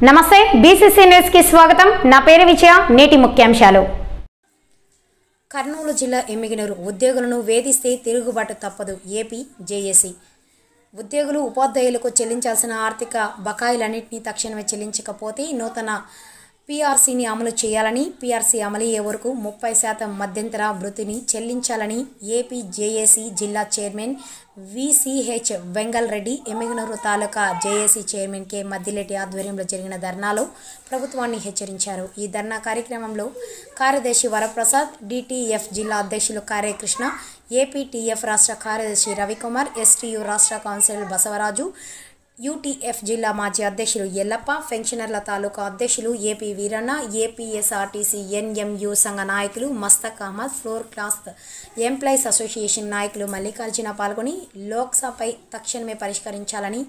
నమస్తే BCC news కి స్వాగతం। నా పేరు విజయ। నేటి ముఖ్యాంశాలు। కర్నూలు జిల్లా ఎమ్మిగనూరు ఉద్యోగులను వేధిస్తే తిరుగుబాటు తప్పదు। ఏపీ జేఏసీ ఉద్యోగులు ఉపాధ్యాయులకు చెల్లించాల్సిన ఆర్థిక బకాయిలన్నింటినీ తక్షణమే చెల్లించకపోతే నూతన పీఆర్సీని అమలు చేయాలని, పీఆర్సీ అమలయ్యే వరకు 30% మధ్యంతర వృత్తిని చెల్లించాలని ఏపీ జేఏసీ జిల్లా చైర్మన్ విసిహెచ్ వెంగల్ రెడ్డి, ఎమ్మిగనూరు తాలూకా జేఏసీ చైర్మన్ కె మద్దిలెట్టి ఆధ్వర్యంలో జరిగిన ధర్నాలో ప్రభుత్వాన్ని హెచ్చరించారు। ఈ ధర్నా కార్యక్రమంలో కార్యదర్శి వరప్రసాద్, డిటిఎఫ్ జిల్లా అధ్యక్షులు కార్యకృష్ణ, ఏపీటీఎఫ్ రాష్ట్ర కార్యదర్శి రవికుమార్, ఎస్టీయూ రాష్ట్ర కౌన్సిలర్ బసవరాజు, యూటీఎఫ్ జిల్లా మాజీ అధ్యక్షులు ఎల్లప్ప, పెన్షనర్ల తాలూకా అధ్యక్షులు ఏపీ వీరన్న, ఏపీఎస్ఆర్టీసీ ఎన్ఎంయూ సంఘ నాయకులు Mushtaq Ahmed, floor class employees association నాయకులు మల్లికార్జున పాల్గొని లోక్సభపై తక్షణమే పరిష్కరించాలని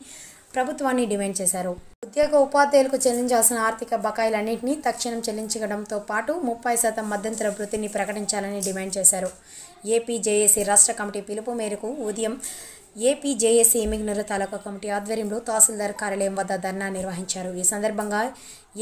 ప్రభుత్వాన్ని డిమాండ్ చేశారు। ఉద్యోగ ఉపాధ్యాయులకు చెల్లించాల్సిన ఆర్థిక బకాయిలన్నింటినీ తక్షణం చెల్లించడంతో పాటు 30% మధ్యంతర వృత్తిని ప్రకటించాలని డిమాండ్ చేశారు। ఏపీ జేఏసీ రాష్ట్ర కమిటీ పిలుపు మేరకు ఉదయం ఏపీ జేఏసీ ఎమ్మిగనూరు తాలూకా కమిటీ ఆధ్వర్యంలో తహసీల్దార్ కార్యాలయం వద్ద ధర్నా నిర్వహించారు। ఈ సందర్భంగా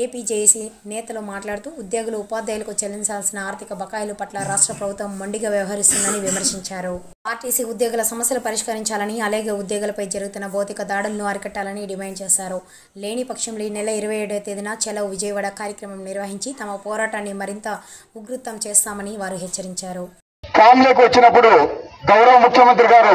ఏపీ జేఏసీ నేతలు మాట్లాడుతూ ఉద్యోగులు ఉపాధ్యాయులకు చెల్లించాల్సిన ఆర్థిక బకాయిల పట్ల రాష్ట్ర ప్రభుత్వం మొండిగా వ్యవహరిస్తుందని విమర్శించారు। ఆర్టీసీ ఉద్యోగుల సమస్యలు పరిష్కరించాలని, అలాగే ఉద్యోగులపై జరుగుతున్న భౌతిక దాడులను అరికట్టాలని డిమాండ్ చేశారు। లేని పక్షంలో ఈ నెల 27వ తేదీన చలో విజయవాడ కార్యక్రమం నిర్వహించి తమ పోరాటాన్ని మరింత ఉధృతం చేస్తామని వారు హెచ్చరించారు। కాంలోకి వచ్చినప్పుడు గౌరవ ముఖ్యమంత్రి గారు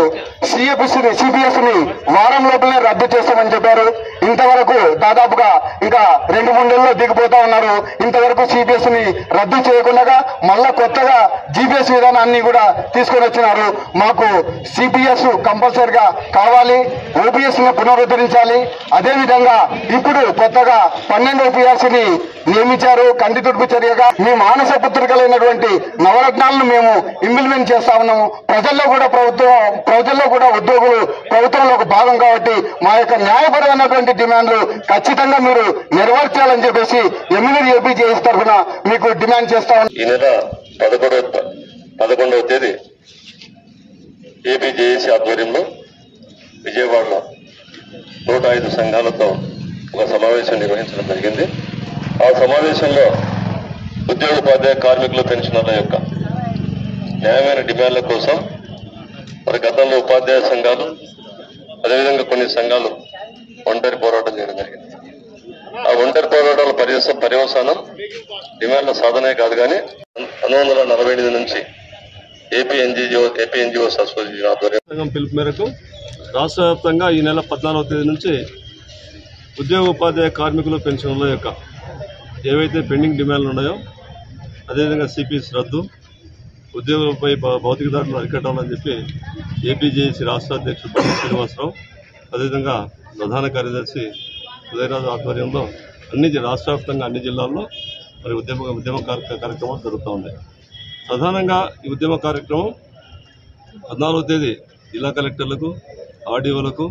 సిపిఎస్ ని వారం లోపలే రద్దు చేస్తామని చెప్పారు। ఇంతవరకు దాదాపుగా ఇంకా 2-3 నెలల్లో దిగిపోతా ఉన్నారు। ఇంతవరకు సిపిఎస్ ని రద్దు చేయకుండా మళ్ళా కొత్తగా జీపీఎస్ విధానాన్ని కూడా తీసుకొని వచ్చినారు। మాకు సిపిఎస్ కంపల్సరిగా కావాలి, ఓపీఎస్ ని పునరుద్ధరించాలి। అదేవిధంగా ఇప్పుడు కొత్తగా 12వ పీఆర్సీని నియమించారు। కంటి తుడుపు చర్యగా మీ మానస పుత్రికలైనటువంటి నవరత్నాలను మేము ఇంప్లిమెంట్ చేస్తా ఉన్నాము। ప్రజల్లో కూడా ఉద్యోగులు ప్రభుత్వంలో ఒక భాగం కాబట్టి మా యొక్క న్యాయపరమైనటువంటి డిమాండ్లు ఖచ్చితంగా మీరు నెరవేర్చాలని చెప్పేసి ఎమ్మిగనూరు ఏపీ జేఏసీ తరఫున మీకు డిమాండ్ చేస్తా ఉన్నాం। ఈ నెల 11వ తేదీ ఏపీ జేఏసీ ఆధ్వర్యంలో విజయవాడలో 105 సంఘాలతో ఒక సమావేశం నిర్వహించడం జరిగింది। ఆ సమావేశంలో ఉద్యోగ ఉపాధ్యాయ కార్మికులు పెన్షనర్ల యొక్క న్యాయమైన డిమాండ్ల కోసం మరి గతంలో ఉపాధ్యాయ సంఘాలు అదేవిధంగా కొన్ని సంఘాలు ఒంటరి పోరాటం చేయడం జరిగింది। ఆ ఒంటరి పోరాటాల పర్యవసానం డిమాండ్ల సాధనే కాదు కానీ 1948 నుంచి ఏపీ ఎన్జిఓస్ అసోసియేషన్ ఆధ్వర్యం పిలుపు మేరకు రాష్ట్ర వ్యాప్తంగా ఈ నెల 14వ తేదీ నుంచి ఉద్యోగ ఉపాధ్యాయ కార్మికులు పెన్షన్ల యొక్క ఏవైతే పెండింగ్ డిమాండ్లు ఉన్నాయో అదేవిధంగా సిపిఎస్ రద్దు, ఉద్యోగులపై భౌతిక దాడులు అరికట్టాలని చెప్పి ఏపీ జేఏసీ రాష్ట్ర అధ్యక్షుడు పల్లి శ్రీనివాసరావు, అదేవిధంగా ప్రధాన కార్యదర్శి ఉదయరాజు ఆధ్వర్యంలో రాష్ట్ర వ్యాప్తంగా అన్ని జిల్లాల్లో మరి ఉద్యమ కార్యక్రమాలు జరుగుతూ ఉన్నాయి। ప్రధానంగా ఈ ఉద్యమ కార్యక్రమం 14వ తేదీ జిల్లా కలెక్టర్లకు, ఆర్డీఓలకు,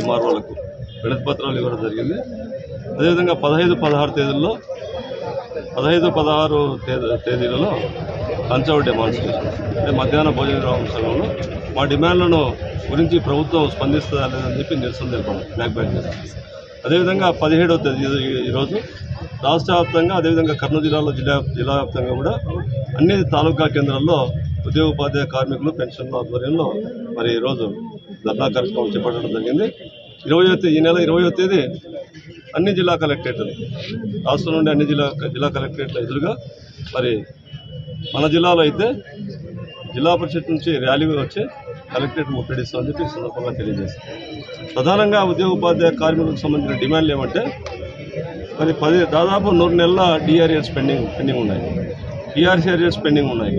ఎంఆర్ఓలకు వినతి పత్రాలు ఇవ్వడం జరిగింది। అదేవిధంగా 15-16 తేదీల్లో 15-16 తేదీలలో పంచౌట్ డెమాన్స్ట్రేషన్ అంటే మధ్యాహ్న భోజన విరామ సమయంలో మా డిమాండ్లను గురించి ప్రభుత్వం స్పందిస్తుందా లేదని చెప్పి నిరసన తెలపడం బ్యాక్ చేస్తాం। అదేవిధంగా 17వ తేదీ ఈరోజు రాష్ట్ర వ్యాప్తంగా అదేవిధంగా కర్నూలు జిల్లాలో జిల్లా వ్యాప్తంగా కూడా అన్ని తాలూకా కేంద్రాల్లో ఉద్యోగ ఉపాధ్యాయ కార్మికులు పెన్షన్ల ఆధ్వర్యంలో మరి ఈరోజు ధర్నా కార్యక్రమం చేపట్టడం జరిగింది। ఈ నెల 20వ తేదీ అన్ని జిల్లా కలెక్టరేట్లు రాష్ట్రం నుండి అన్ని జిల్లా కలెక్టరేట్ల ఎదురుగా మరి మన జిల్లాలో అయితే జిల్లా పరిషత్ నుంచి ర్యాలీ వచ్చి కలెక్టరేట్ ముట్టడిస్తామని చెప్పి సందర్భంగా తెలియజేస్తాం। ప్రధానంగా ఉద్యోగ ఉపాధ్యాయ కార్మికులకు సంబంధించిన డిమాండ్లు ఏమంటే మరి దాదాపు 100 నెలల డిఆర్ఏస్ పెండింగ్ ఉన్నాయి, టీఆర్సీ అరియర్స్ పెండింగ్ ఉన్నాయి।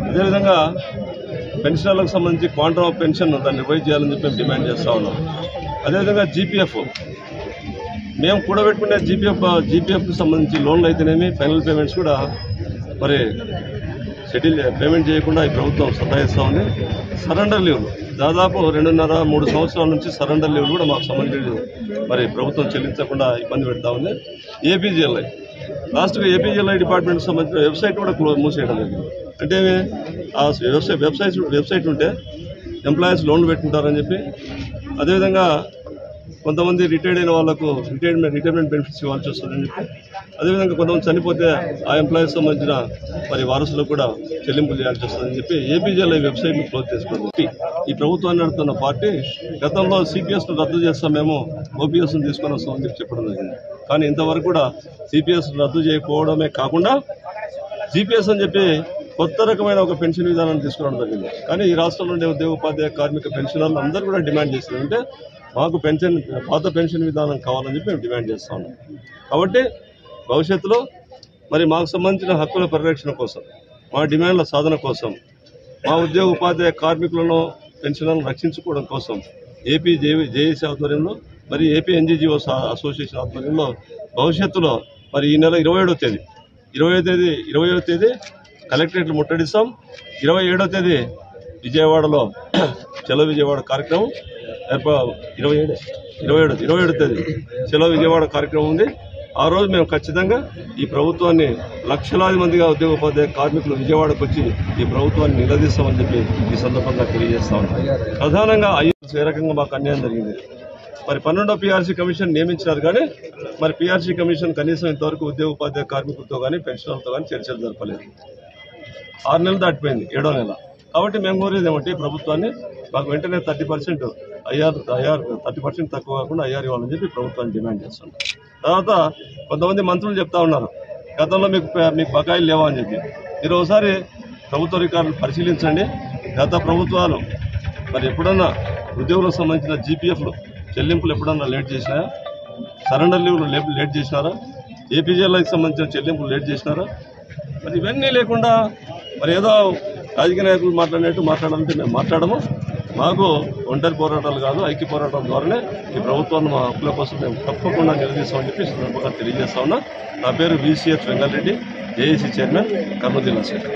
అదేవిధంగా పెన్షనర్లకు సంబంధించి క్వాంటమ్ ఆఫ్ పెన్షన్ దాన్ని రివైజ్ చేయాలని చెప్పి డిమాండ్ చేస్తూ ఉన్నాం। అదేవిధంగా జీపీఎఫ్ మేము కూడబెట్టుకునే జీపీఎఫ్కి సంబంధించి లోన్లు అయితేనేమి ఫైనల్ పేమెంట్స్ కూడా మరి పేమెంట్ చేయకుండా ఈ ప్రభుత్వం సతాయిస్తూ ఉంది। సరెండర్ లీవ్లు దాదాపు 2.5-3 సంవత్సరాల నుంచి సరెండర్ లీవ్లు కూడా మాకు సంబంధించి మరి ప్రభుత్వం చెల్లించకుండా ఇబ్బంది పెడతా ఉంది। ఏపీజీఎల్ఐ లాస్ట్గా ఏపీజీఎల్ఐ డిపార్ట్మెంట్కి సంబంధించిన వెబ్సైట్ కూడా మూసేయడం జరిగింది। అంటే ఆ వెబ్సైట్ ఉంటే ఎంప్లాయీస్ లోన్లు పెట్టుకుంటారని చెప్పి, అదేవిధంగా కొంతమంది రిటైర్డ్ అయిన వాళ్ళకు రిటైర్మెంట్ బెనిఫిట్స్ ఇవ్వాల్సి వస్తుందని చెప్పి, అదేవిధంగా కొంతమంది చనిపోతే ఆ ఎంప్లాయీస్ సంబంధించిన మరి వారసులకు కూడా చెల్లింపులు చేయాల్సి వస్తుందని చెప్పి ఏపీజేఎల్ వెబ్సైట్ను క్లోజ్ చేసుకోండి. ఈ ప్రభుత్వాన్ని నడుపుతున్న పార్టీ గతంలో సిపిఎస్ను రద్దు చేస్తాం, మేము ఓపీఎస్ను తీసుకొని వస్తామని చెప్పి చెప్పడం జరిగింది. కానీ ఇంతవరకు కూడా సిపిఎస్ రద్దు చేయకపోవడమే కాకుండా జీపీఎస్ అని చెప్పి కొత్త రకమైన ఒక పెన్షన్ విధానాన్ని తీసుకురావడం జరిగింది. కానీ ఈ రాష్ట్రంలో ఉండే ఉద్యోగ ఉపాధ్యాయ కార్మిక పెన్షనర్లు అందరూ కూడా డిమాండ్ చేస్తున్నారంటే మాకు పాత పెన్షన్ విధానం కావాలని చెప్పి మేము డిమాండ్ చేస్తా ఉన్నాం. కాబట్టి భవిష్యత్తులో మరి మాకు సంబంధించిన హక్కుల పరిరక్షణ కోసం, మా డిమాండ్ల సాధన కోసం, మా ఉద్యోగ ఉపాధ్యాయ కార్మికులను పెన్షనర్లను రక్షించుకోవడం కోసం ఏపీ జేఏసీ ఆధ్వర్యంలో మరి ఏపీ ఎన్జీఓ అసోసియేషన్ ఆధ్వర్యంలో భవిష్యత్తులో మరి ఈ నెల 20వ తేదీ కలెక్టరేట్లు ముట్టడిస్తాం. 27వ తేదీ విజయవాడలో చలో విజయవాడ కార్యక్రమం 27వ తేదీ చలో విజయవాడ కార్యక్రమం ఉంది. ఆ రోజు మేము ఖచ్చితంగా ఈ ప్రభుత్వాన్ని లక్షలాది మందిగా ఉద్యోగ ఉపాధ్యాయ కార్మికులు విజయవాడకు వచ్చి ఈ ప్రభుత్వాన్ని నిలదీస్తామని చెప్పి ఈ సందర్భంగా తెలియజేస్తా ఉన్నాం. ప్రధానంగా ఏ రకంగా మాకు అన్యాయం జరిగింది. మరి 12వ పీఆర్సీ కమిషన్ నియమించినారు, కానీ మరి పీఆర్సీ కమిషన్ కనీసం ఇంతవరకు ఉద్యోగ ఉపాధ్యాయ కార్మికులతో కానీ పెన్షనర్లతో కానీ చర్చలు జరపలేదు. 6 నెలలు దాటిపోయింది, 7వ నెల. కాబట్టి మేము కోరేది ఏమంటే ప్రభుత్వాన్ని మాకు వెంటనే 30% ఐఆర్ 30% తక్కువ కాకుండా ఐఆర్ ఇవ్వాలని చెప్పి ప్రభుత్వాన్ని డిమాండ్ చేస్తున్నాం. తర్వాత కొంతమంది మంత్రులు చెప్తా ఉన్నారు గతంలో మీకు బకాయిలు లేవా అని చెప్పి. మీరు ఒకసారి ప్రభుత్వ రికార్డులు పరిశీలించండి. గత ప్రభుత్వాలు మరి ఎప్పుడన్నా ఉద్యోగులకు సంబంధించిన జీపీఎఫ్లు చెల్లింపులు ఎప్పుడన్నా లేట్ చేసినాయా? సరెండర్ లీవ్లు లేట్ చేసినారా? ఏపీజేఎల్కి సంబంధించిన చెల్లింపులు లేట్ చేసినారా? మరి ఇవన్నీ లేకుండా మరి ఏదో రాజకీయ నాయకులు మాట్లాడినట్టు మాట్లాడాలంటే మేము మాట్లాడము. మాకు ఒంటరి పోరాటాలు కాదు, ఐక్య పోరాటం ద్వారానే ఈ ప్రభుత్వాన్ని మా హక్కుల కోసం మేము తప్పకుండా నిలదీస్తామని చెప్పి సందర్భంగా తెలియజేస్తా ఉన్నా. నా పేరు VCH Vengalreddy, JAC chairman, Kurnool జిల్లా శాఖ.